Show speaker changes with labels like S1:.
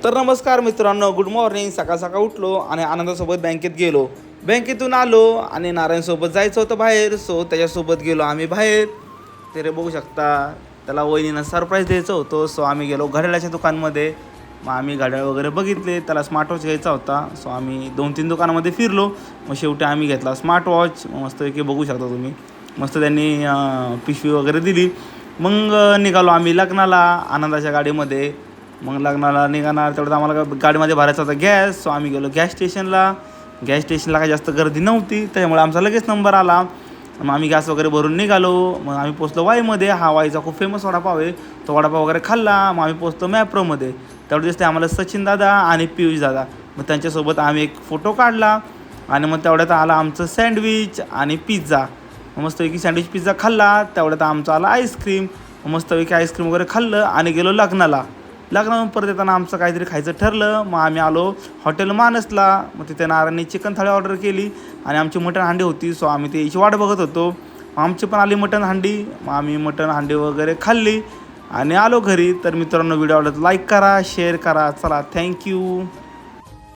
S1: तर नमस्कार मित्रांनो, गुड मॉर्निंग. सकाळ सकाळ उठलो आणि आनंदासोबत बँकेत गेलो. बँकेतून आलो आणि नारायणसोबत जायचं होतं बाहेर, सो त्याच्यासोबत गेलो आम्ही बाहेर. ते रे बघू शकता, त्याला वहिनीनं सरप्राईज द्यायचं होतं. सो आम्ही गेलो घड्याळाच्या दुकानमध्ये. मग आम्ही घड्याळ वगैरे बघितले. त्याला स्मार्ट वॉच घ्यायचा होता. सो आम्ही 2-3 दुकानामध्ये फिरलो. मग शेवटी आम्ही घेतला स्मार्ट वॉच. मस्तपैकी बघू शकता तुम्ही, मस्त त्यांनी पिशवी वगैरे दिली. मग निघालो आम्ही लग्नाला आनंदाच्या गाडीमध्ये. मग लग्नाला निघाणार तेवढं आम्हाला गाडीमध्ये भरायचा होता गॅस. सो आम्ही गेलो गॅस स्टेशनला. गॅस स्टेशनला काही जास्त गर्दी नव्हती, त्याच्यामुळे आमचा लगेच नंबर आला. मग आम्ही गॅस वगैरे भरून निघालो. मग आम्ही पोचलो वाईमध्ये. हा वाईचा खूप फेमस वडापाव आहे. तो वडापाव वगैरे खाल्ला. मग आम्ही पोचतो मॅप्रोमध्ये. तेवढं दिसते आम्हाला सचिन दादा आणि पियुष दादा. मग त्यांच्यासोबत आम्ही एक फोटो काढला. आणि मग तेवढ्यात आला आमचं सँडविच आणि पिझ्झा. मस्तपैकी सँडविच पिझ्झा खाल्ला. तेवढ्यात आमचं आलं आईस्क्रीम. मस्तपैकी आईस्क्रीम वगैरे खाल्लं आणि गेलो लग्नाला. लग्नावरून परत येताना आमचं काहीतरी खायचं ठरलं. मग आम्ही आलो हॉटेल मानसला. मग तिथे नारायणनी चिकन थाळी ऑर्डर केली आणि आमची मटण हांडी होती. सो आम्ही त्याची वाट बघत होतो. आमची पण आली मटण हांडी. मग आम्ही मटण हांडी वगैरे खाल्ली आणि आलो घरी. तर मित्रांनो, व्हिडिओ आवडला लाईक करा, शेअर करा. चला, थँक्यू.